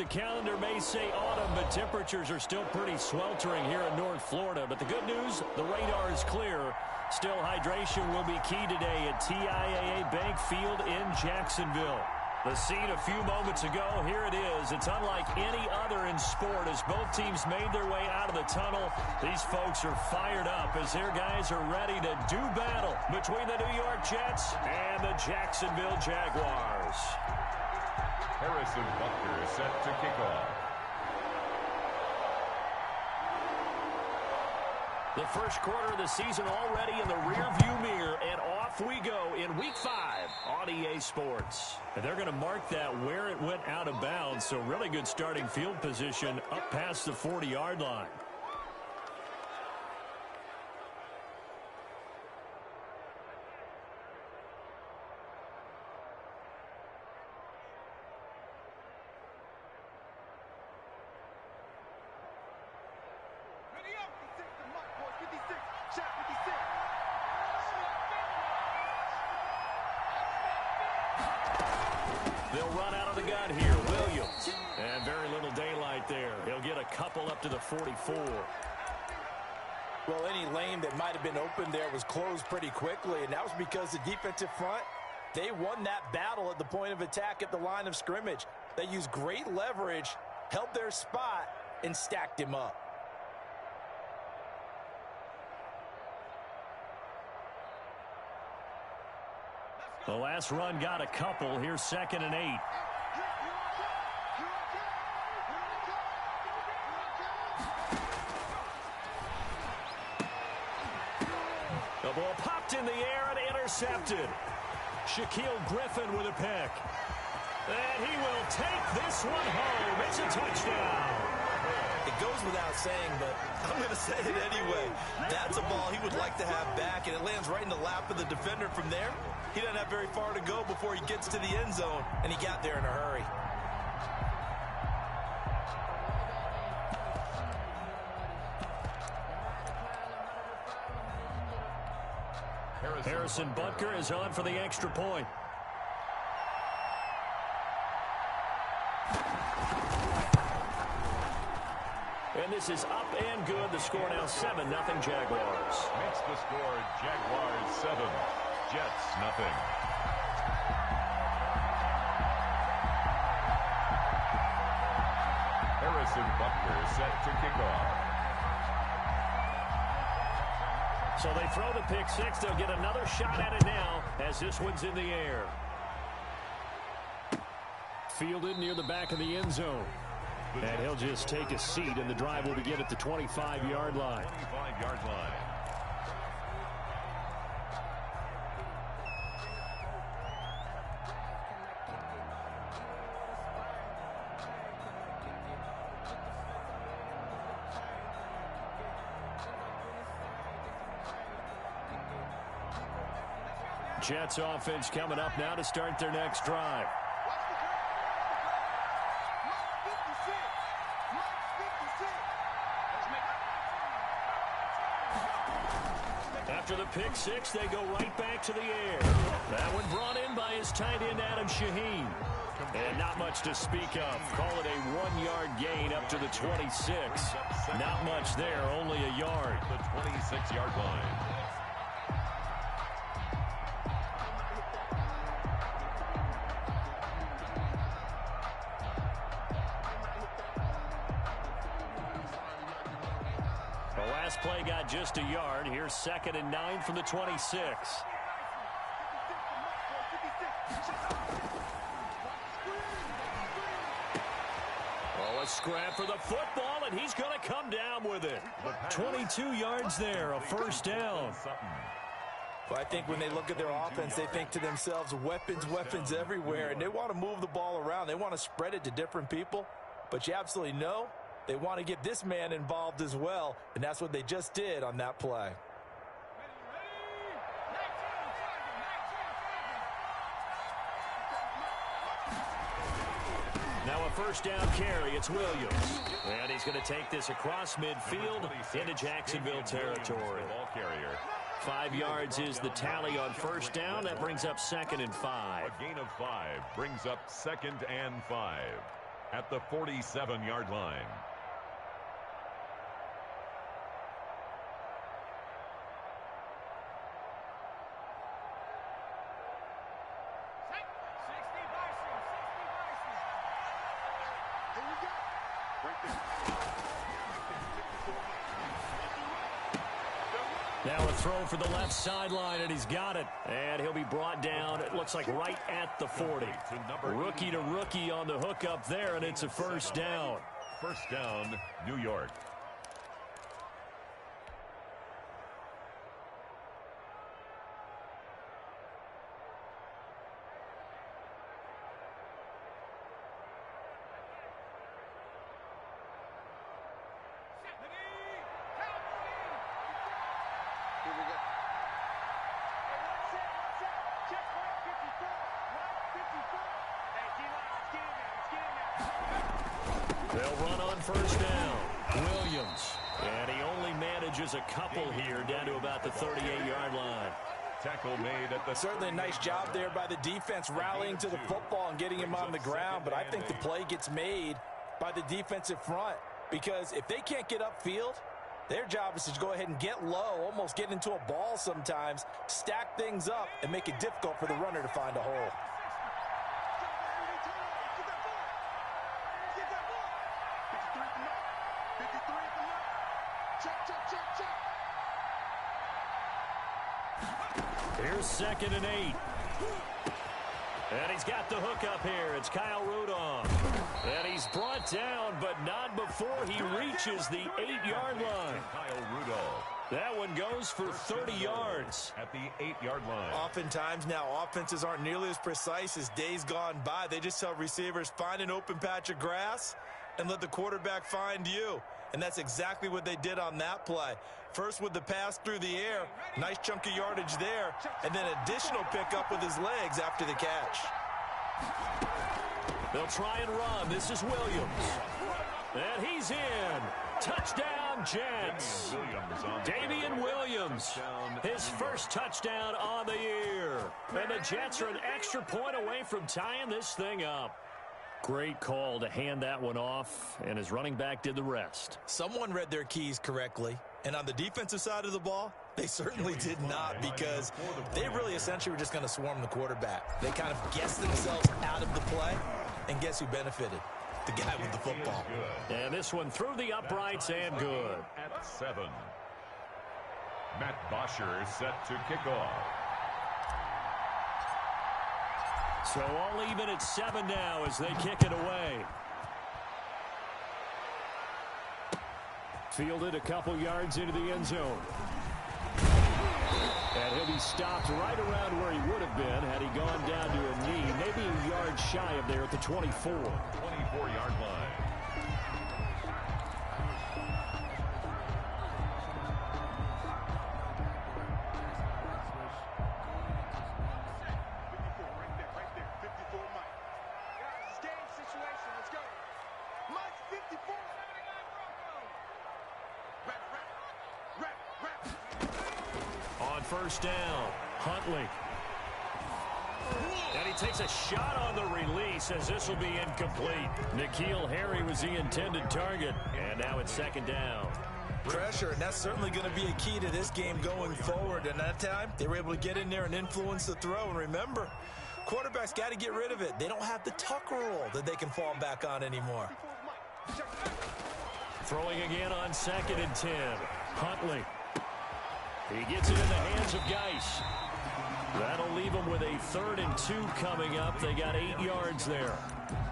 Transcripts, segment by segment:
the calendar may say autumn, but temperatures are still pretty sweltering here in North Florida. But the good news, the radar is clear. Still, hydration will be key today at TIAA Bank Field in Jacksonville. The scene a few moments ago, here it is. It's unlike any other in sport as both teams made their way out of the tunnel. These folks are fired up as their guys are ready to do battle between the New York Jets and the Jacksonville Jaguars. Harrison Butker is set to kick off. The first quarter of the season already in the rearview mirror, and off we go in Week 5 on EA Sports. And they're going to mark that where it went out of bounds, so really good starting field position up past the 40-yard line. They'll run out of the gun here. Williams. And very little daylight there. He'll get a couple up to the 44. Well, any lane that might have been open there was closed pretty quickly, and that was because the defensive front, they won that battle at the point of attack at the line of scrimmage. They used great leverage, held their spot, and stacked him up. The last run got a couple. Here's 2nd and 8. The ball popped in the air and intercepted. Shaquille Griffin with a pick. And he will take this one home. It's a touchdown. It goes without saying, but I'm going to say it anyway. That's a ball he would like to have back, and it lands right in the lap of the defender from there. He doesn't have very far to go before he gets to the end zone, and he got there in a hurry. Harrison Butker is on for the extra point. And this is up and good. The score now 7-0 Jaguars. Makes the score Jaguars 7, Jets nothing. Harrison Butker set to kick off. So they throw the pick six. They'll get another shot at it now as this one's in the air. Fielded near the back of the end zone. And he'll just take a seat, and the drive will begin at the 25-yard line. 25-yard line. Jets offense coming up now to start their next drive. After the pick six, they go right back to the air. That one brought in by his tight end, Adam Shaheen. And not much to speak of. Call it a 1-yard gain up to the 26. Not much there, only a yard. The 26-yard line. Play got just a yard. Here's 2nd and 9 from the 26. Oh, a scrap for the football, and he's going to come down with it. 22 yards there, a first down. Well, I think when they look at their offense, they think to themselves, weapons, weapons everywhere, and they want to move the ball around. They want to spread it to different people, but you absolutely know they want to get this man involved as well, and that's what they just did on that play. Now a first down carry. It's Williams. And he's going to take this across midfield into Jacksonville territory. 5 yards is the tally on first down. That brings up 2nd and 5. A gain of 5 brings up 2nd and 5. at the 47-yard line. Now a throw for the left sideline, and he's got it. And he'll be brought down, it looks like right at the 40. Rookie to rookie on the hook up there, and it's a first down. First down, New York. They'll run on first down. Williams. And he only manages a couple here down to about the 38-yard line. Tackle made at the... Certainly a nice job there by the defense rallying to the football and getting him on the ground. But I think the play gets made by the defensive front. Because if they can't get upfield, their job is to go ahead and get low, almost get into a ball sometimes, stack things up, and make it difficult for the runner to find a hole. Here's 2nd and 8. And he's got the hook up here. It's Kyle Rudolph. And he's brought down, but not before he reaches the 8-yard line. Kyle Rudolph. That one goes for 30 yards. At the 8-yard line. Oftentimes now, offenses aren't nearly as precise as days gone by. They just tell receivers, find an open patch of grass and let the quarterback find you. And that's exactly what they did on that play. First with the pass through the air, nice chunk of yardage there, and then additional pickup with his legs after the catch. They'll try and run. This is Williams. And he's in. Touchdown, Jets. Damian Williams, his first touchdown on the year. And the Jets are an extra point away from tying this thing up. Great call to hand that one off, and his running back did the rest. Someone read their keys correctly, and on the defensive side of the ball, they certainly did not, because they really essentially were just going to swarm the quarterback. They kind of guessed themselves out of the play, and guess who benefited? The guy with the football. And this one through the uprights and good. At 7. Matt Bosher set to kick off. So all even at 7 now as they kick it away. Fielded a couple yards into the end zone. And he'll be stopped right around where he would have been had he gone down to a knee, maybe a yard shy of there at the 24. 24-yard line. First down, Huntley. And he takes a shot on the release as this will be incomplete. N'Keal Harry was the intended target, and now it's 2nd down. Pressure, and that's certainly going to be a key to this game going forward. And that time, they were able to get in there and influence the throw. And remember, quarterbacks got to get rid of it. They don't have the tuck rule that they can fall back on anymore. Throwing again on 2nd and 10. Huntley. He gets it in the hands of Geis. That'll leave him with a 3rd and 2 coming up. They got 8 yards there.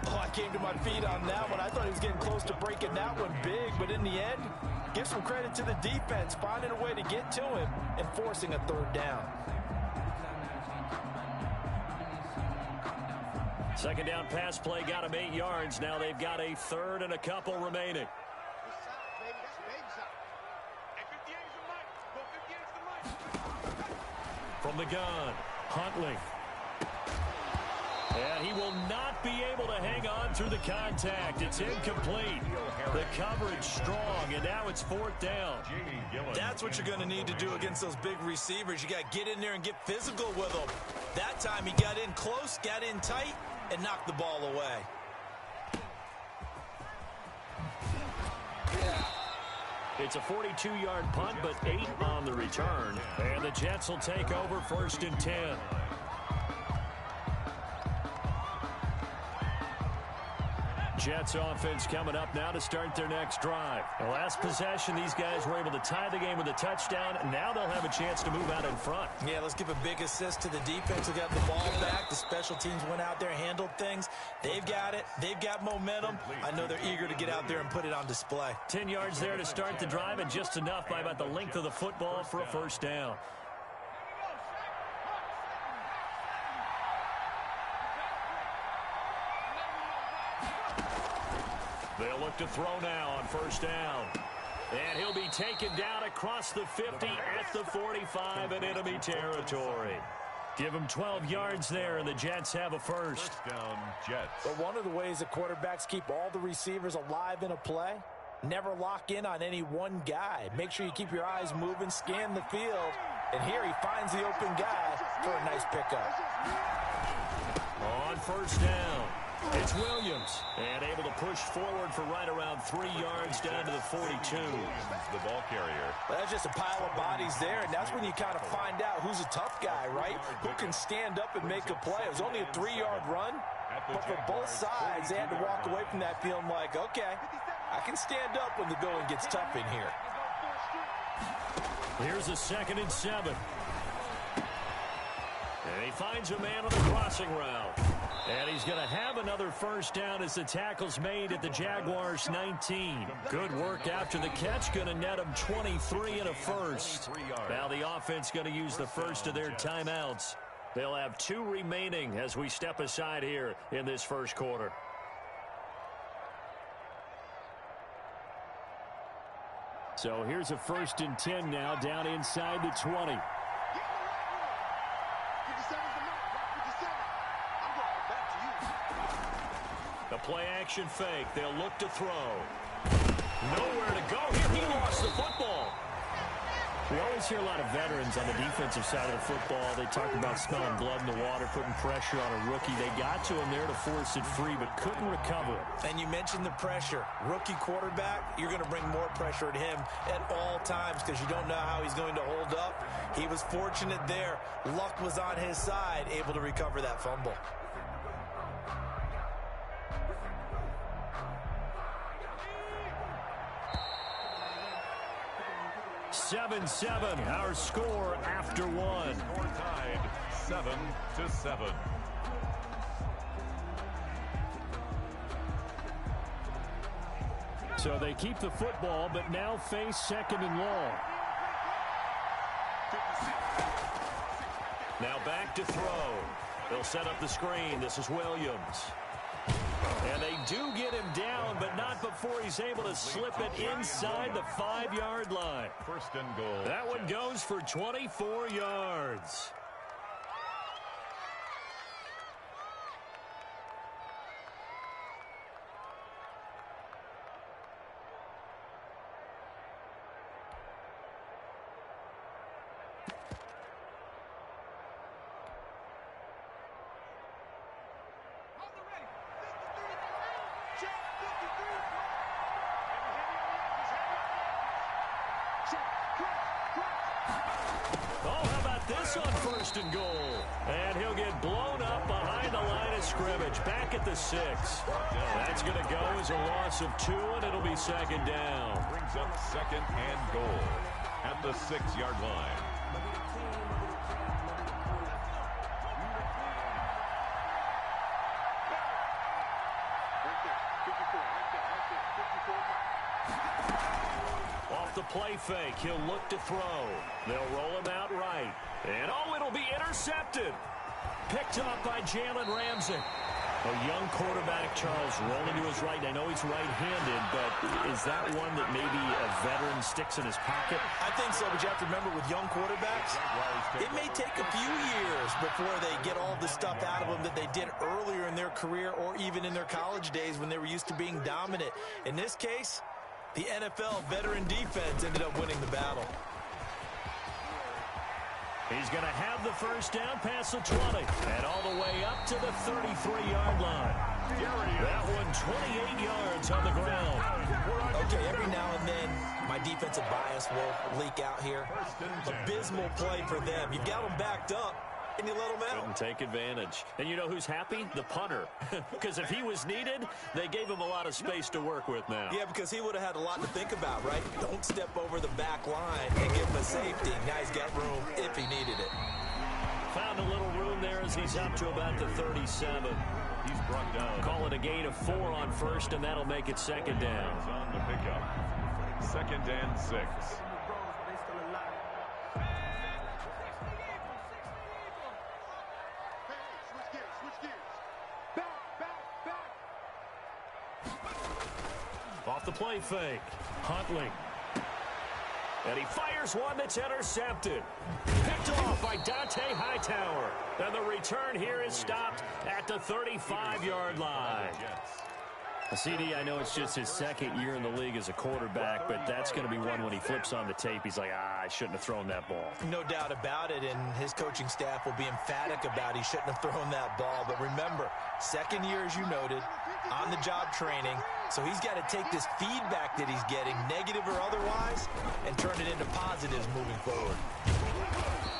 Oh, I came to my feet on that one. I thought he was getting close to breaking that one big, but in the end, give some credit to the defense, finding a way to get to him and forcing a 3rd down. 2nd down pass play got him 8 yards. Now they've got a 3rd and a couple remaining. From the gun, Huntley. And he will not be able to hang on through the contact. It's incomplete. The coverage strong, and now it's 4th down. That's what you're going to need to do against those big receivers. You got to get in there and get physical with them. That time he got in close, got in tight, and knocked the ball away. It's a 42-yard punt, but 8 on the return. And the Jets will take over 1st and 10. Jets offense coming up now to start their next drive. The last possession, these guys were able to tie the game with a touchdown. Now they'll have a chance to move out in front. Yeah, let's give a big assist to the defense who got the ball back. The special teams went out there, handled things. They've got it. They've got momentum. I know they're eager to get out there and put it on display. 10 yards there to start the drive, and just enough by about the length of the football for a first down. They'll look to throw now on first down. And he'll be taken down across the 50 at the 45 in enemy territory. Give him 12 yards there, and the Jets have a first. First down, Jets. But one of the ways that quarterbacks keep all the receivers alive in a play, never lock in on any one guy. Make sure you keep your eyes moving, scan the field. And here he finds the open guy for a nice pickup. On first down, it's Williams, and able to push forward for right around 3 yards down to the 42. The ball carrier. Well, that's just a pile of bodies there, and that's when you kind of find out who's a tough guy, right? Who can stand up and make a play. It was only a 3-yard run, but for both sides, they had to walk away from that feeling like, okay, I can stand up when the going gets tough in here. Here's a 2nd and 7. And he finds a man on the crossing route. And he's going to have another first down as the tackle's made at the Jaguars' 19. Good work after the catch. Going to net him 23 and a first. Now the offense going to use the first of their timeouts. They'll have 2 remaining as we step aside here in this first quarter. So here's a 1st and 10 now down inside the 20. The play-action fake. They'll look to throw. Nowhere to go here. He lost the football. We always hear a lot of veterans on the defensive side of the football. They talk about smelling blood in the water, putting pressure on a rookie. They got to him there to force it free, but couldn't recover it. And you mentioned the pressure. Rookie quarterback, you're going to bring more pressure at him at all times because you don't know how he's going to hold up. He was fortunate there. Luck was on his side, able to recover that fumble. 7-7, our score after one. Score tied 7-7. So they keep the football, but now face 2nd and long. Now back to throw. They'll set up the screen. This is Williams. And they do get him down, but not before he's able to slip it inside the 5-yard line. 1st and goal. That one goes for 24 yards. On 1st and goal. And he'll get blown up behind the line of scrimmage. Back at the 6. That's going to go as a loss of 2, and it'll be 2nd down. Brings up 2nd and goal at the 6-yard line. Off the play fake, he'll look to throw. They'll roll him out right. And, oh, it'll be intercepted. Picked up by Jalen Ramsey. A young quarterback, Charles, rolling to his right. I know he's right-handed, but is that one that maybe a veteran sticks in his pocket? I think so, but you have to remember with young quarterbacks, it may take a few years before they get all the stuff out of them that they did earlier in their career or even in their college days when they were used to being dominant. In this case, the NFL veteran defense ended up winning the battle. He's going to have the first down past the 20 and all the way up to the 33-yard line. That one 28 yards on the ground. Okay, every now and then, my defensive bias will leak out here. Abysmal play for them. You've got them backed up, and you let them out. Couldn't take advantage. And you know who's happy? The punter. Because if he was needed, they gave him a lot of space to work with now. Yeah, because he would have had a lot to think about, right? Don't step over the back line and give him a safety. Now he's got room if he needed it. Found a little room there as he's up to about the 37. He's brought down. Call it a gain of 4 on first, and that'll make it second down. On the pickup. 2nd and 6. Off the play fake. Huntley. And he fires one that's intercepted. Picked off by Dante Hightower. And the return here is stopped at the 35-yard line. CD, I know it's just his 2nd year in the league as a quarterback, but that's going to be one when he flips on the tape. He's like, I shouldn't have thrown that ball. No doubt about it, and his coaching staff will be emphatic about he shouldn't have thrown that ball. But remember, 2nd year, as you noted, on-the-job training. So he's got to take this feedback that he's getting, negative or otherwise, and turn it into positives moving forward.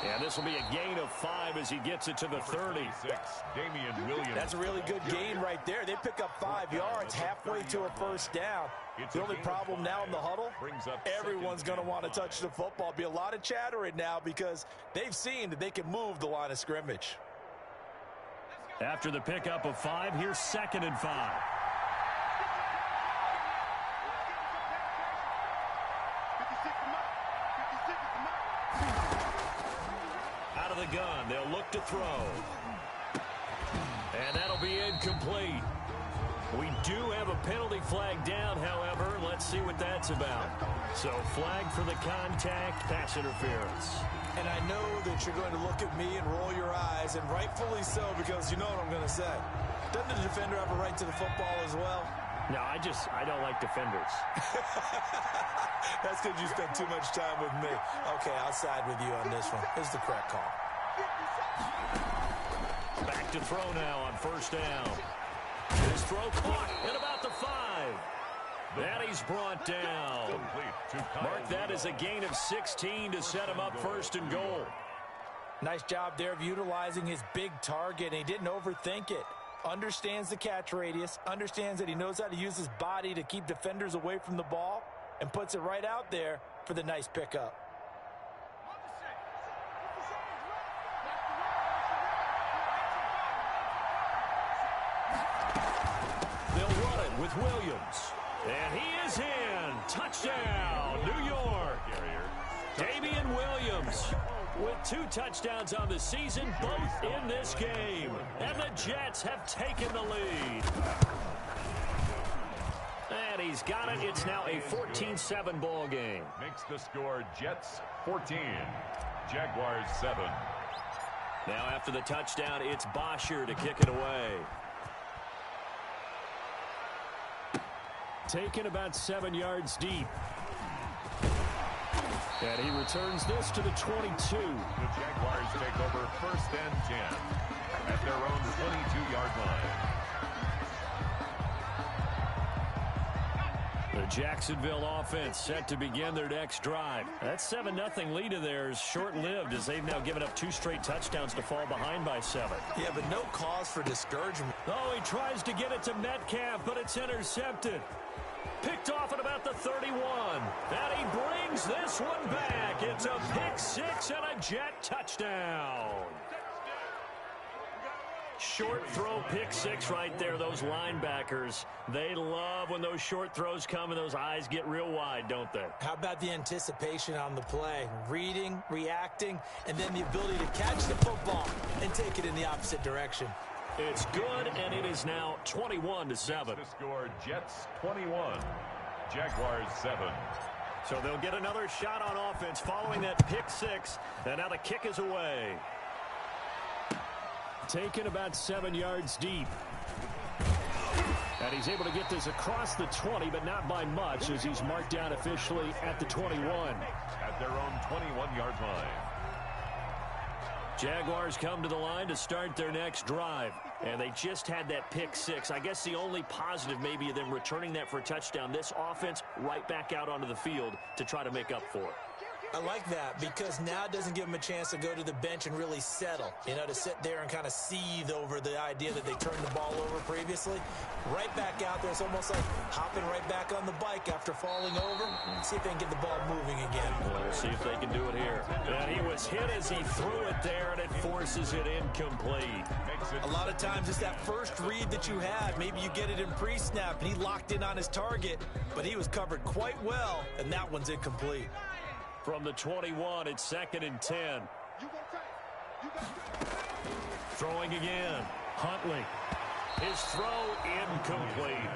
Yeah, this will be a gain of 5 as he gets it to the 30. Damian Williams. That's a really good gain right there. They pick up 5 yards halfway to a first down. The only problem now in the huddle, everyone's going to want to touch the football. Be a lot of chattering now because they've seen that they can move the line of scrimmage. After the pickup of 5, here's 2nd and 5. Out of the gun, they'll look to throw. And that'll be incomplete. We do have a penalty flag down, however. Let's see what that's about. So flag for the contact, pass interference. And I know that you're going to look at me and roll your eyes, and rightfully so, because you know what I'm going to say. Doesn't the defender have a right to the football as well? No, I don't like defenders. That's because you spent too much time with me. Okay, I'll side with you on this one. This is the correct call. Back to throw now on first down. His throw caught at about the 5. And he's brought down. Mark that as a gain of 16 to set him up 1st and goal. Nice job there of utilizing his big target, and he didn't overthink it. Understands the catch radius, understands that he knows how to use his body to keep defenders away from the ball, and puts it right out there for the nice pickup. They'll run it with Williams. And he is in. Touchdown, New York. Damian Williams with 2 touchdowns on the season, both in this game. And the Jets have taken the lead. And he's got it. It's now a 14-7 ball game. Makes the score Jets 14, Jaguars 7. Now after the touchdown, it's Bosher to kick it away. Taken about 7 yards deep. And he returns this to the 22. The Jaguars take over 1st and 10 at their own 22-yard line. The Jacksonville offense set to begin their next drive. That 7-0 lead of theirs short-lived as they've now given up 2 straight touchdowns to fall behind by 7. Yeah, but no cause for discouragement. Oh, he tries to get it to Metcalf, but it's intercepted. Picked off at about the 31. And he brings this one back. It's a pick 6 and a Jet touchdown. Short throw pick 6 right there. Those linebackers, they love when those short throws come and those eyes get real wide, don't they? How about the anticipation on the play? Reading, reacting, and then the ability to catch the football and take it in the opposite direction. It's good, and it is now 21-7. The score, Jets 21, Jaguars 7. So they'll get another shot on offense following that pick 6, and now the kick is away. Taken about 7 yards deep. And he's able to get this across the 20, but not by much, as he's marked down officially at the 21. At their own 21-yard line. Jaguars come to the line to start their next drive. And they just had that pick six. I guess the only positive maybe of them returning that for a touchdown. This offense right back out onto the field to try to make up for it. I like that because now it doesn't give them a chance to go to the bench and really settle, to sit there and kind of seethe over the idea that they turned the ball over previously. Right back out there, it's almost like hopping right back on the bike after falling over. See if they can get the ball moving again. We'll see if they can do it here. And he was hit as he threw it there, and it forces it incomplete. A lot of times it's that first read that you had. Maybe you get it in pre-snap, and he locked in on his target, but he was covered quite well, and that one's incomplete. From the 21, it's 2nd and 10. Throwing again. Huntley. His throw incomplete.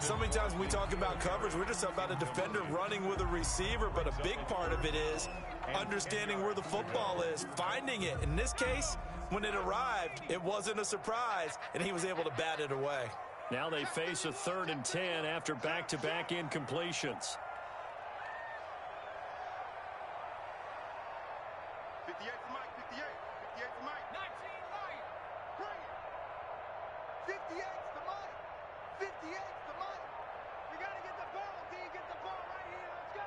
So many times when we talk about coverage, we're just about a defender running with a receiver, but a big part of it is understanding where the football is, finding it. In this case, when it arrived, it wasn't a surprise, and he was able to bat it away. Now they face a 3rd and 10 after back-to-back incompletions. 58 for Mike, 58. 58 for Mike. 19 Mike. Bring it. 58 for Mike. 58 for Mike. We got to get the ball, D. Get the ball right here. Let's go.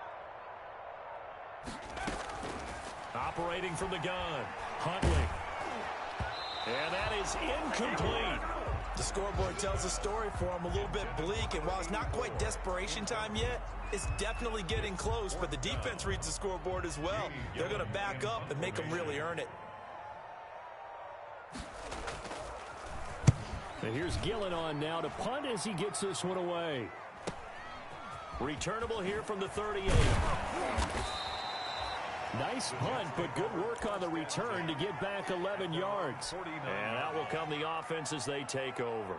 Operating from the gun. Huntley. And that is incomplete. The scoreboard tells a story for him, a little bit bleak, and while it's not quite desperation time yet, it's definitely getting close, but the defense reads the scoreboard as well. They're going to back up and make them really earn it. And here's Gillen on now to punt as he gets this one away. Returnable here from the 38. Nice punt, but good work on the return to get back 11 yards. And out will come the offense as they take over.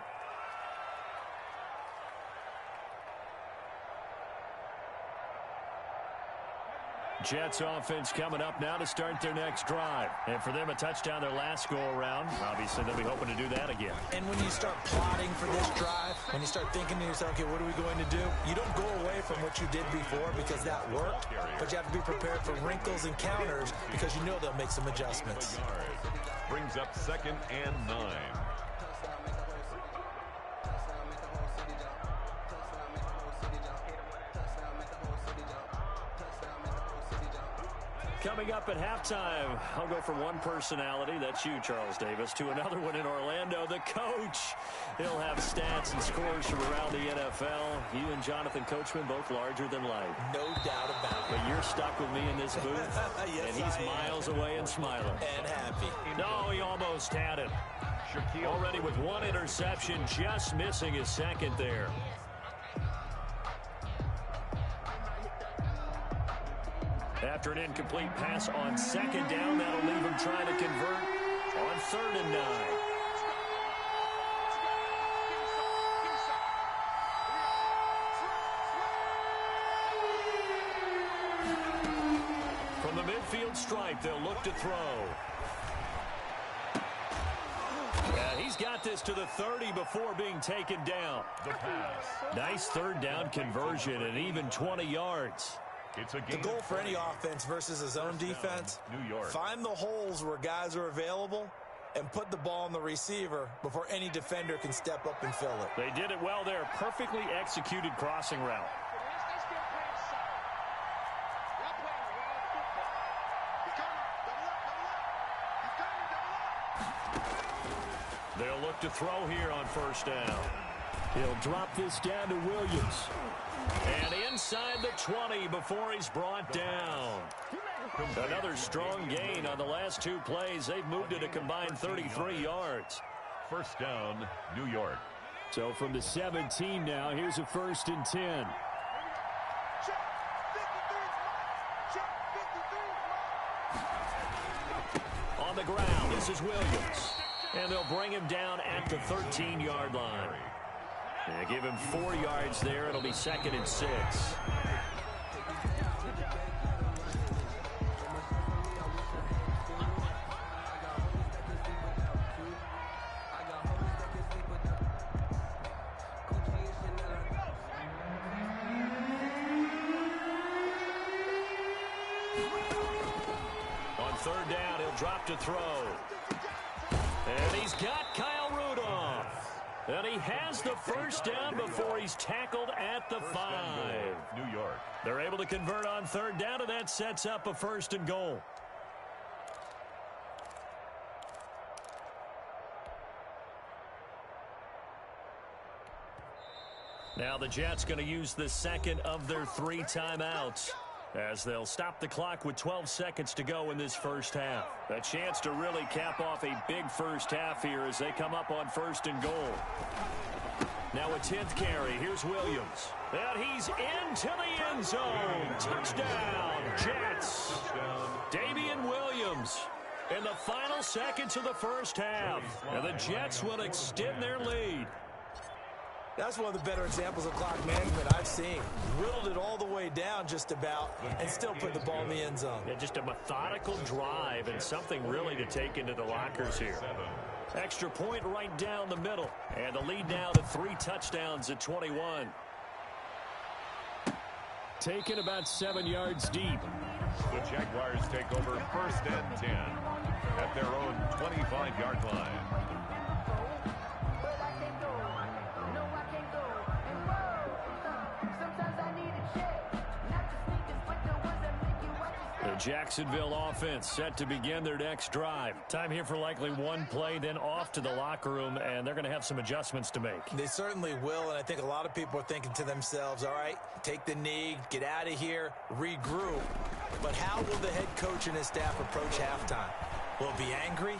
Jets offense coming up now to start their next drive. And for them, a touchdown their last go-around. Obviously, they'll be hoping to do that again. And when you start plotting for this drive, when you start thinking to yourself, okay, what are we going to do? You don't go away from what you did before because that worked, but you have to be prepared for wrinkles and counters because you know they'll make some adjustments. Brings up 2nd and 9. Coming up at halftime, I'll go from one personality, that's you, Charles Davis, to another one in Orlando, the coach. He'll have stats and scores from around the NFL. You and Jonathan Coachman, both larger than life. No doubt about it. But you're stuck with me in this booth, yes, and he's miles away and smiling. And happy. No, he almost had it. Already with one interception, just missing his second there. After an incomplete pass on 2nd down, that'll leave him trying to convert on 3rd and 9. From the midfield stripe, they'll look to throw. And he's got this to the 30 before being taken down. The pass. Nice 3rd down conversion and even 20 yards. The goal for any offense versus his own defense, New York. Find the holes where guys are available and put the ball on the receiver before any defender can step up and fill it. They did it well there. Perfectly executed crossing route. They'll look to throw here on 1st down. He'll drop this down to Williams. And inside the 20 before he's brought down. Another strong gain on the last 2 plays. They've moved it a combined 33 yards. 1st down, New York. So from the 17 now, here's a 1st and 10. On the ground, this is Williams. And they'll bring him down at the 13-yard line. They give him 4 yards there. It'll be 2nd and 6. On 3rd down, he'll drop to throw. And he's got Kyle Rudolph. And he has the first down before he's tackled at the 5. New York. They're able to convert on third down, and that sets up a 1st and goal. Now the Jets going to use the second of their 3 timeouts, as they'll stop the clock with 12 seconds to go in this first half. A chance to really cap off a big first half here as they come up on 1st and goal. Now a 10th carry. Here's Williams. And he's into the end zone. Touchdown, Jets. Damian Williams in the final seconds of the first half. And the Jets will extend their lead. That's one of the better examples of clock management I've seen. Whittled it all the way down just about and still put the ball in the end zone. Yeah, just a methodical drive and something really to take into the lockers here. Extra point right down the middle. And the lead now to 3 touchdowns at 21. Taken about 7 yards deep. The Jaguars take over 1st and 10 at their own 25-yard line. The Jacksonville offense set to begin their next drive. Time here for likely one play, then off to the locker room, and they're going to have some adjustments to make. They certainly will, and I think a lot of people are thinking to themselves, all right, take the knee, get out of here, regroup. But how will the head coach and his staff approach halftime? Will it be angry?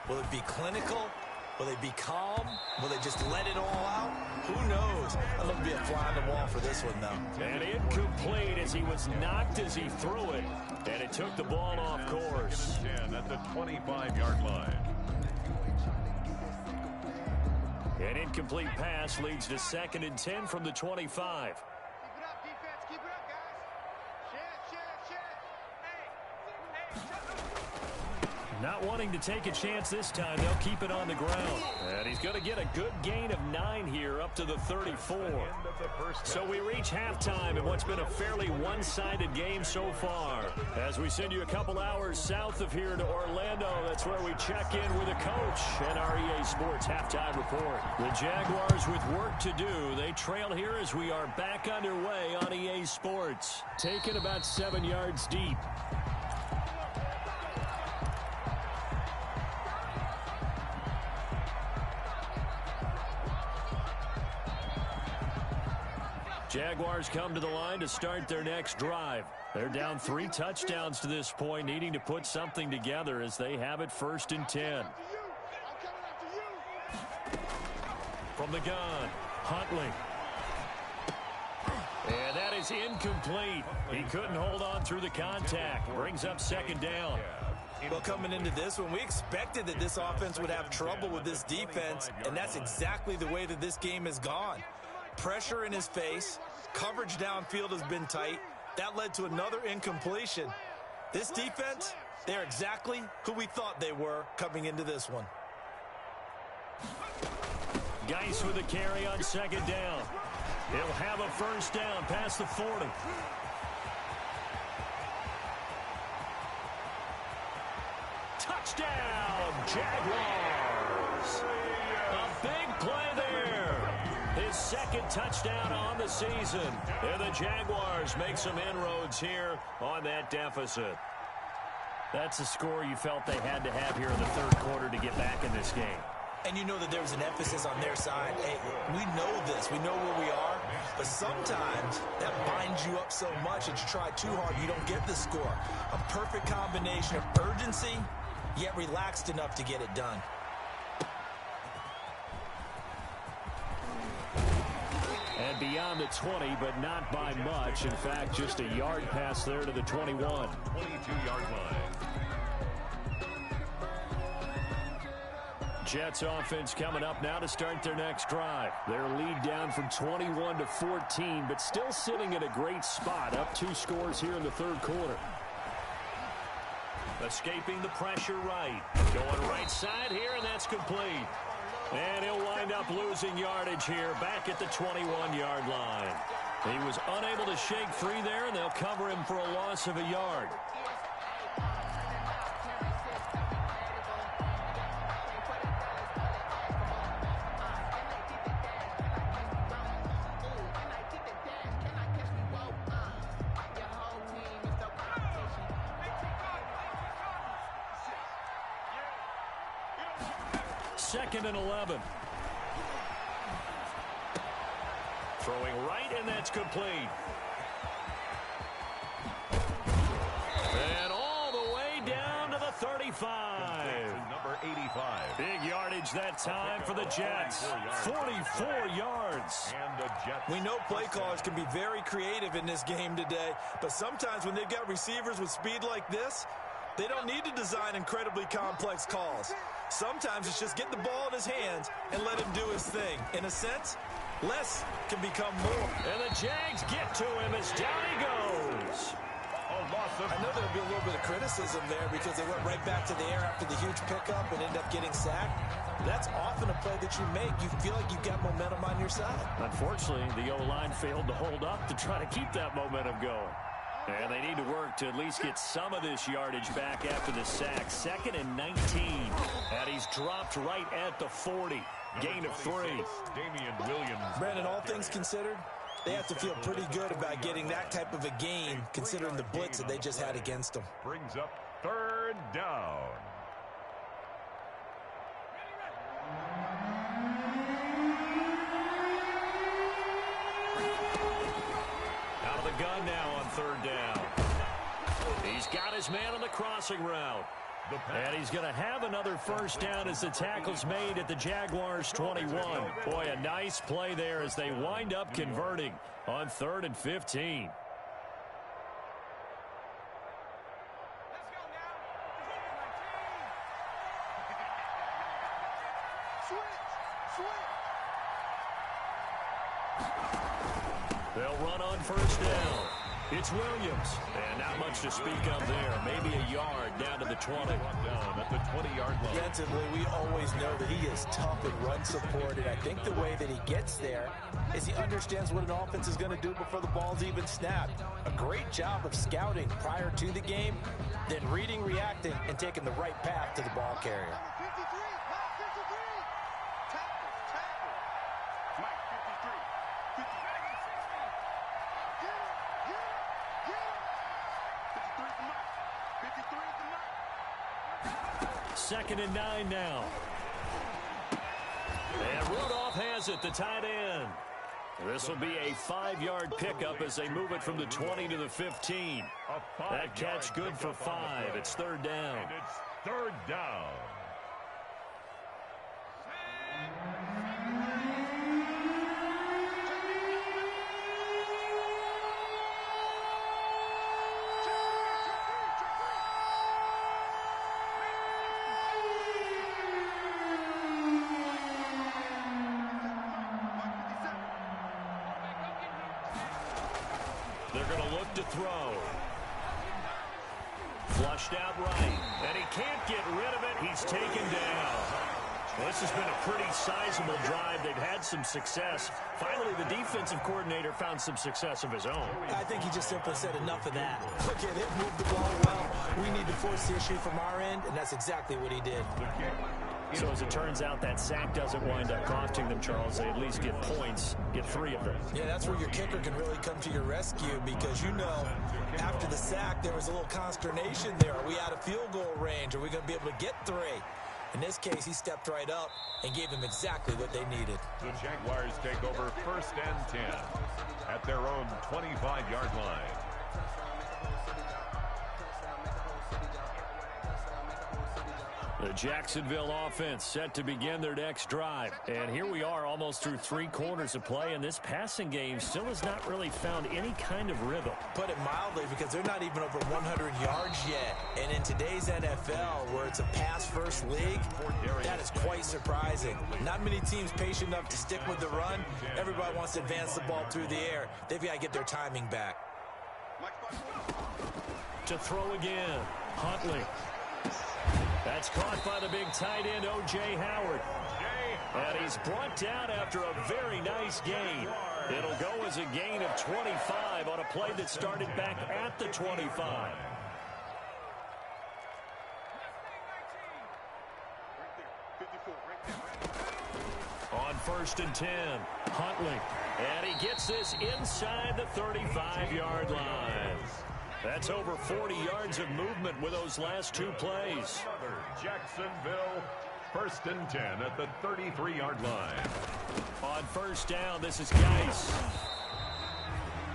Will it be clinical? Will they be calm? Will they just let it all out? Who knows? I'm going to be a fly on the wall for this one, though. And incomplete as he was knocked as he threw it. And it took the ball off course. 10 at the 25-yard line. An incomplete pass leads to 2nd and 10 from the 25. Keep it up, defense. Keep it up, guys. Shit. Not wanting to take a chance this time, they'll keep it on the ground. And he's going to get a good gain of 9 here up to the 34. So we reach halftime in what's been a fairly one-sided game so far. As we send you a couple hours south of here to Orlando, that's where we check in with a coach and our EA Sports halftime report. The Jaguars with work to do. They trail here as we are back underway on EA Sports. Taken about 7 yards deep. Jaguars come to the line to start their next drive. They're down 3 touchdowns to this point, needing to put something together as they have it 1st and 10. From the gun, Huntley. And that is incomplete. He couldn't hold on through the contact. Brings up 2nd down. Well, coming into this one, we expected that this offense would have trouble with this defense, and that's exactly the way that this game has gone. Pressure in his face. Coverage downfield has been tight. That led to another incompletion. This defense, they're exactly who we thought they were coming into this one. Geis with a carry on 2nd down. He'll have a 1st down past the 40. Touchdown, Jaguars! A big play there. His 2nd touchdown on the season. And the Jaguars make some inroads here on that deficit. That's a score you felt they had to have here in the 3rd quarter to get back in this game. And you know that there was an emphasis on their side. Hey, we know this. We know where we are. But sometimes that binds you up so much that you try too hard, you don't get the score. A perfect combination of urgency, yet relaxed enough to get it done. And beyond the 20, but not by much. In fact, just a yard pass there to the 21. 22-yard line. Jets offense coming up now to start their next drive. Their lead down from 21 to 14, but still sitting at a great spot. Up 2 scores here in the 3rd quarter. Escaping the pressure right. Going right side here, and that's complete. And he'll wind up losing yardage here back at the 21-yard line. He was unable to shake free there, and they'll cover him for a loss of a yard. 2nd and 11. Throwing right, and that's complete. And all the way down to the 35. Number 85. Big yardage that time for the Jets. 44 yards. And the Jets. We know play callers can be very creative in this game today, but sometimes when they've got receivers with speed like this, they don't need to design incredibly complex calls. Sometimes it's just get the ball in his hands and let him do his thing. In a sense, less can become more. And the Jags get to him as down he goes. I know there'll be a little bit of criticism there because they went right back to the air after the huge pickup and ended up getting sacked. That's often a play that you make. You feel like you've got momentum on your side. Unfortunately, the O-line failed to hold up to try to keep that momentum going. And they need to work to at least get some of this yardage back after the sack. 2nd and 19. And he's dropped right at the 40. Gain of 3. Damian Williams. Brandon, all things considered, they have to feel pretty good about getting that type of a gain considering the blitz that they just had against them. Brings up 3rd down. Out of the gun now on 3rd down. He's got his man on the crossing route. And he's going to have another 1st down as the tackle's made at the Jaguars' 21. Boy, a nice play there as they wind up converting on 3rd and 15. They'll run on 1st down. It's Williams. And not much to speak of there. Maybe a yard down to the 20. Down at the 20-yard line. Defensively, we always know that he is tough in run support, and I think the way that he gets there is he understands what an offense is going to do before the ball's even snapped. A great job of scouting prior to the game, then reading, reacting, and taking the right path to the ball carrier. 53, Mike 53. Tackle. Mike 53. 53. Get him. 53 for Mike. 53 for Mike. 2nd and 9 now. And Rudolph has it, the tight end. This will be a 5-yard pickup as they move it from the 20 to the 15. That catch good for 5. It's 3rd down. And it's 3rd down. They're going to look to throw. Flushed out right. And he can't get rid of it. He's taken down. Well, this has been a pretty sizable drive. They've had some success. Finally, the defensive coordinator found some success of his own. I think he just simply said enough of that. Look at him move the ball well. We need to force the issue from our end, and that's exactly what he did. So as it turns out, that sack doesn't wind up costing them, Charles. They at least get points, get 3 of them. Yeah, that's where your kicker can really come to your rescue because, you know, after the sack, there was a little consternation there. Are we out of field goal range? Are we going to be able to get 3? In this case, he stepped right up and gave them exactly what they needed. The Jaguars take over 1st and 10 at their own 25-yard line. The Jacksonville offense set to begin their next drive. And here we are almost through 3 quarters of play, and this passing game still has not really found any kind of rhythm. Put it mildly, because they're not even over 100 yards yet. And in today's NFL, where it's a pass-first league, that is quite surprising. Not many teams patient enough to stick with the run. Everybody wants to advance the ball through the air. They've got to get their timing back. To throw again, Huntley. That's caught by the big tight end, O.J. Howard. And he's brought down after a very nice gain. It'll go as a gain of 25 on a play that started back at the 25. On 1st and 10, Huntley. And he gets this inside the 35-yard line. That's over 40 yards of movement with those last 2 plays. Jacksonville First and 10 at the 33-yard line. On first down, this is Geis.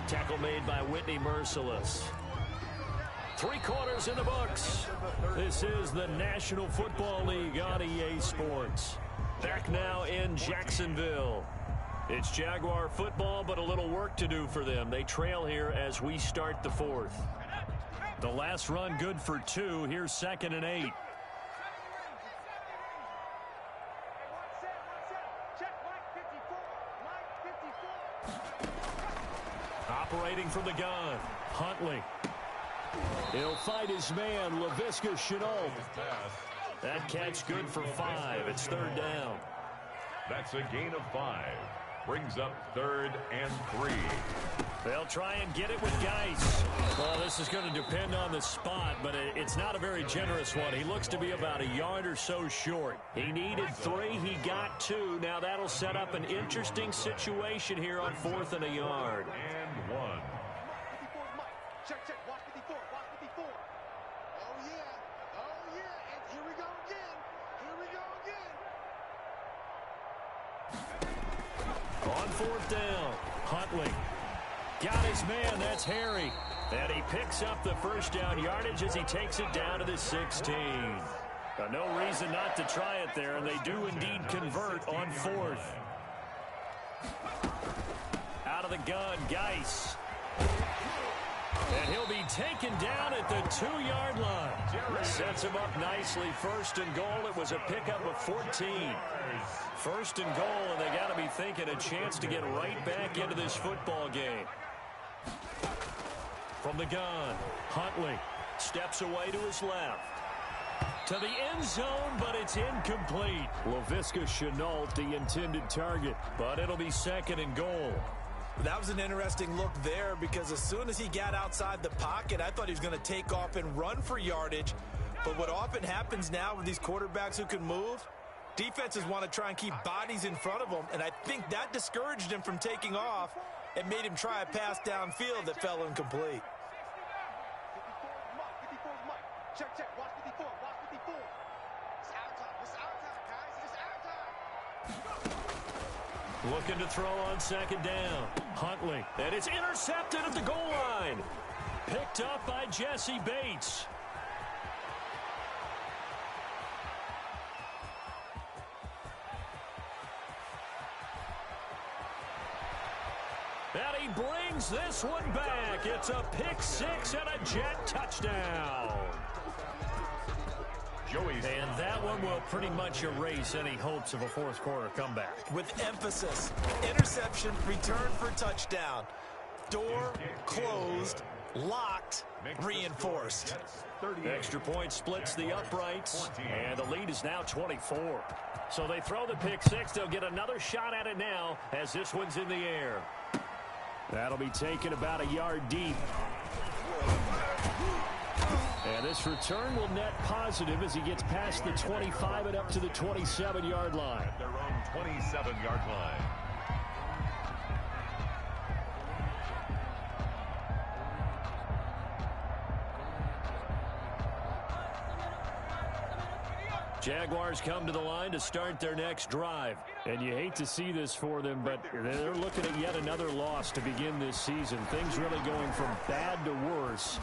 Tackle made by Whitney Merciless. 3 quarters in the books. This is the National Football League on EA Sports. Back now in Jacksonville. It's Jaguar football, but a little work to do for them. They trail here as we start the 4th. The last run good for 2. Here's 2nd and 8. Operating from the gun, Huntley. He'll fight his man, Laviska Shenault. That catch good for 5. It's 3rd down. That's a gain of 5. Brings up 3rd and 3. They'll try and get it with Geis. Well, this is going to depend on the spot, but it's not a very generous one. He looks to be about a yard or so short. He needed 3. He got 2. Now that'll set up an interesting situation here on 4th and a yard. And 1. Check, watch 54, watch 54. Oh, yeah. Oh, yeah. And here we go again. Here we go again. On 4th down, Huntley. Got his man, that's Harry. And he picks up the first down yardage as he takes it down to the 16. No reason not to try it there, and they do indeed convert on 4th. Out of the gun, Geis. And he'll be taken down at the 2-yard line. Sets him up nicely. 1st and goal. It was a pickup of 14. 1st and goal, and they got to be thinking a chance to get right back into this football game. From the gun, Huntley steps away to his left. To the end zone, but it's incomplete. Laviska Shenault, the intended target, but it'll be 2nd and goal. That was an interesting look there because as soon as he got outside the pocket, I thought he was going to take off and run for yardage. But what often happens now with these quarterbacks who can move, defenses want to try and keep bodies in front of them, and I think that discouraged him from taking off and made him try a pass downfield that fell incomplete. 54 is Mike. Check, watch 54, watch 54. It's our time, guys. It's our time. Looking to throw on 2nd down. Huntley, and it's intercepted at the goal line. Picked up by Jesse Bates. And he brings this one back. It's a pick 6 and a Jet touchdown. And that one will pretty much erase any hopes of a 4th quarter comeback. With emphasis, interception, return for touchdown. Door closed, locked, reinforced. Extra point splits the uprights, and the lead is now 24. So they throw the pick 6. They'll get another shot at it now as this one's in the air. That'll be taken about a yard deep. And this return will net positive as he gets past the 25 and up to the 27-yard line. At their own 27-yard line. Jaguars come to the line to start their next drive. And you hate to see this for them, but they're looking at yet another loss to begin this season. Things really going from bad to worse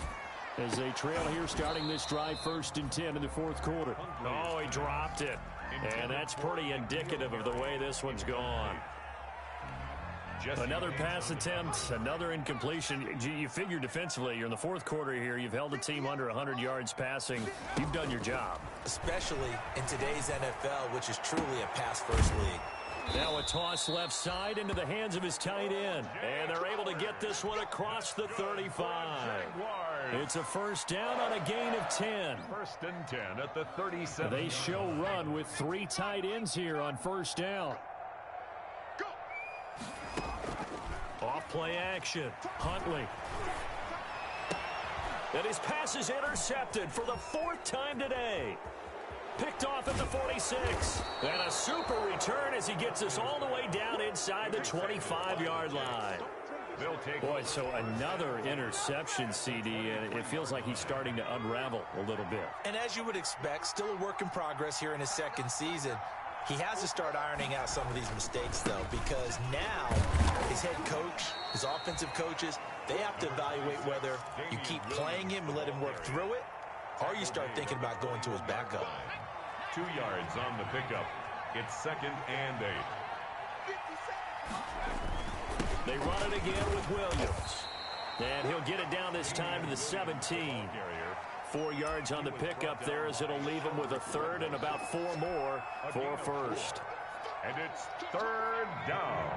as they trail here starting this drive 1st and 10 in the 4th quarter. Oh, he dropped it. And that's pretty indicative of the way this one's gone. Another pass attempt, another incompletion. You figure defensively, you're in the 4th quarter here. You've held the team under 100 yards passing. You've done your job. Especially in today's NFL, which is truly a pass-first league. Now a toss left side into the hands of his tight end. And they're able to get this one across the 35. It's a 1st down on a gain of 10. 1st and 10 at the 37. They show run with 3 tight ends here on 1st down. Off play action. Huntley. And his pass is intercepted for the 4th time today. Picked off at the 46. And a super return as he gets us all the way down inside the 25-yard line. They'll take Boy, so another interception, CD, and it feels like he's starting to unravel a little bit. And as you would expect, still a work in progress here in his second season. He has to start ironing out some of these mistakes, though, because now his head coach, his offensive coaches, they have to evaluate whether you keep playing him and let him work through it, or you start thinking about going to his backup. 2 yards on the pickup. It's 2nd and 8. They run it again with Williams. And he'll get it down this time to the 17. 4 yards on the pickup there as it'll leave him with a third and about 4 more for first. And it's 3rd down.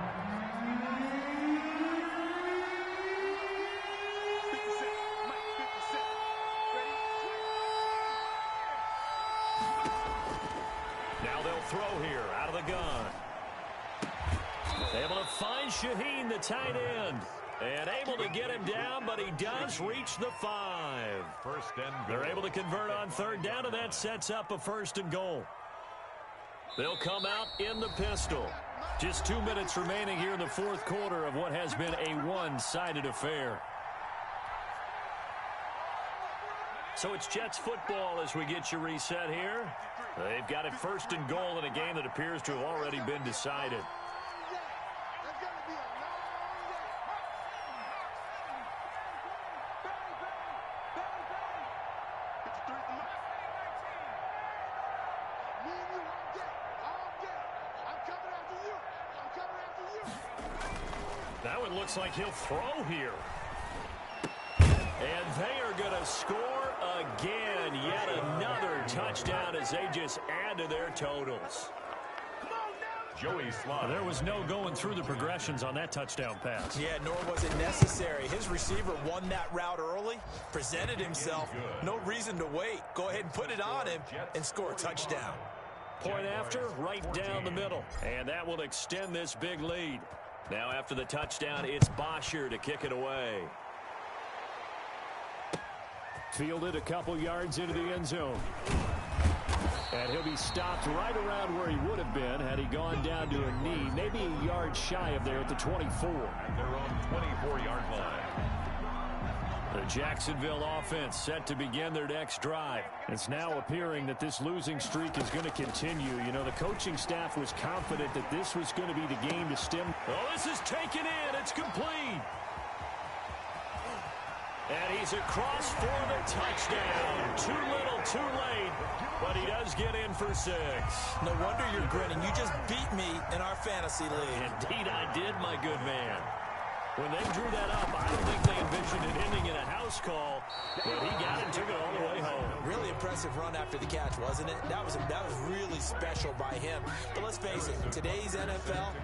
Now they'll throw here out of the gun. Able to find Shaheen, the tight end. And able to get him down, but he does reach the 5. They're able to convert on 3rd down, and that sets up a 1st and goal. They'll come out in the pistol. Just 2 minutes remaining here in the 4th quarter of what has been a one-sided affair. So it's Jets football as we get you reset here. They've got it 1st and goal in a game that appears to have already been decided. That one looks like he'll throw here. And they are going to score again. Yet another touchdown as they just add to their totals. Joey Slaughter. There was no going through the progressions on that touchdown pass. Yeah, nor was it necessary. His receiver won that route early, presented himself. No reason to wait. Go ahead and put it on him and score a touchdown. Point after, right down the middle. And that will extend this big lead. Now after the touchdown, it's Bosher to kick it away. Fielded a couple yards into the end zone. And he'll be stopped right around where he would have been had he gone down to a knee, maybe a yard shy of there at the 24. At their own 24-yard line. The Jacksonville offense set to begin their next drive. It's now appearing that this losing streak is going to continue. You know, the coaching staff was confident that this was going to be the game to stem. Oh, this is taken in. It's complete. And he's across for the touchdown. Too little, too late. But he does get in for 6. No wonder you're grinning. You just beat me in our fantasy league. Indeed I did, my good man. When they drew that up, I don't think they envisioned it ending in a house call, but he got it and took it all the way home. Really impressive run after the catch, wasn't it? That was really special by him. But let's face it, today's NFL,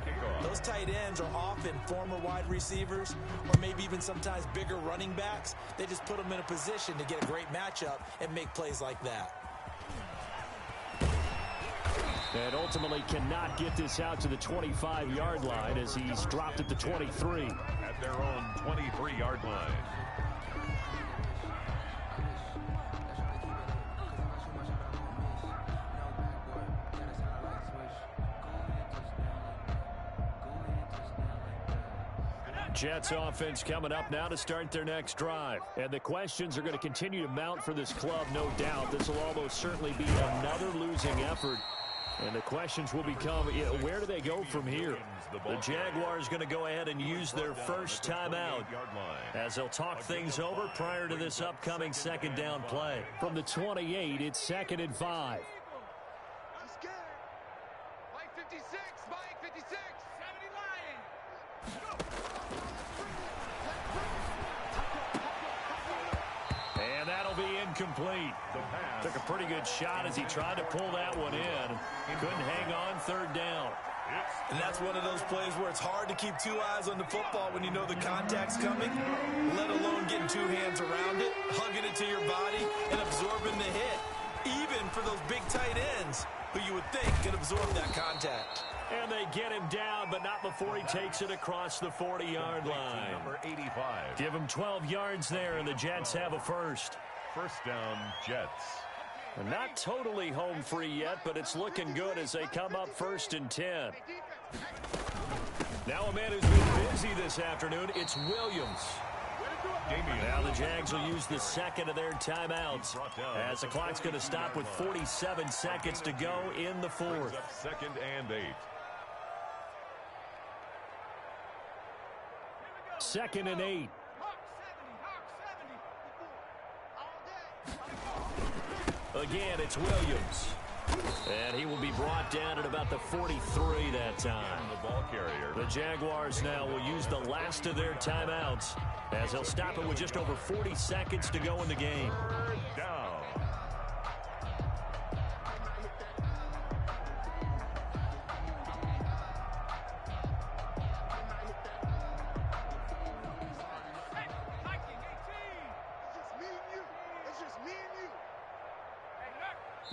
those tight ends are often former wide receivers or maybe even sometimes bigger running backs. They just put them in a position to get a great matchup and make plays like that. And ultimately cannot get this out to the 25-yard line as he's dropped at the 23. At their own 23-yard line. Jets offense coming up now to start their next drive. And the questions are going to continue to mount for this club, no doubt. This will almost certainly be another losing effort. And the questions will become, where do they go from here? The Jaguars going to go ahead and use their first timeout as they'll talk things over prior to this upcoming 2nd down play. From the 28, it's 2nd and 5. I'm scared. Mike 56, Mike 56, 70 Lion. And that'll be incomplete. Took a pretty good shot as he tried to pull that one in. Couldn't hang on 3rd down. And that's one of those plays where it's hard to keep 2 eyes on the football when you know the contact's coming, let alone getting 2 hands around it, hugging it to your body, and absorbing the hit, even for those big tight ends who you would think could absorb that contact. And they get him down, but not before he takes it across the 40-yard line. Number 85. Give him 12 yards there, and the Jets have a first. 1st down, Jets. And not totally home free yet, but it's looking good as they come up 1st and 10. Now a man who's been busy this afternoon, it's Williams. Now the Jags will use the second of their timeouts as the clock's going to stop with 47 seconds to go in the fourth. Second and 8. Second and 8. Again, it's Williams. And he will be brought down at about the 43 that time. The ball carrier. The Jaguars now will use the last of their timeouts as they'll stop it with just over 40 seconds to go in the game. Third down.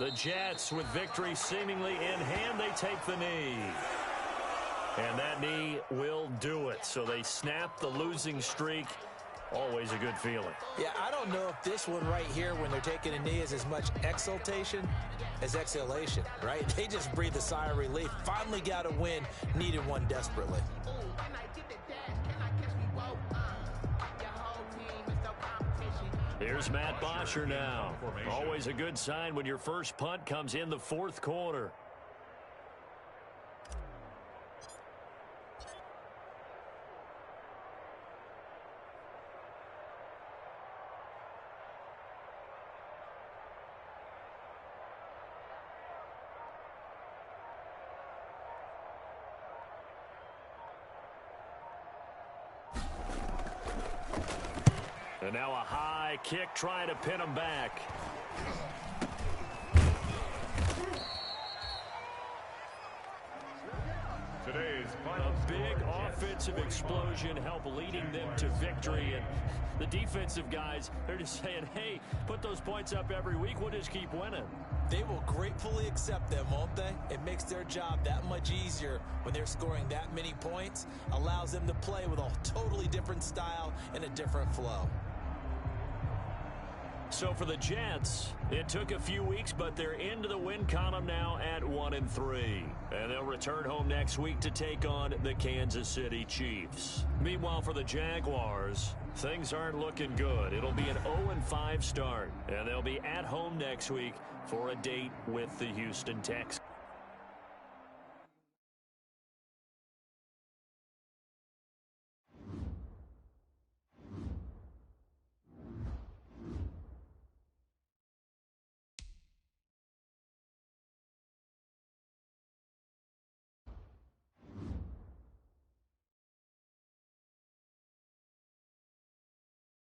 The Jets, with victory seemingly in hand, they take the knee. And that knee will do it. So they snap the losing streak. Always a good feeling. Yeah, I don't know if this one right here, when they're taking a knee, is as much exultation as exhalation, right? They just breathe a sigh of relief. Finally got a win, needed one desperately. Here's Matt Bosher now. Always a good sign when your first punt comes in the fourth quarter. And now a high kick trying to pin him back. Today's final A big offensive explosion helped leading them to victory. And the defensive guys, they're just saying, hey, put those points up every week. We'll just keep winning. They will gratefully accept them, won't they? It makes their job that much easier when they're scoring that many points. Allows them to play with a totally different style and a different flow. So for the Jets, it took a few weeks, but they're into the win column now at 1-3. And they'll return home next week to take on the Kansas City Chiefs. Meanwhile, for the Jaguars, things aren't looking good. It'll be an 0-5 start, and they'll be at home next week for a date with the Houston Texans.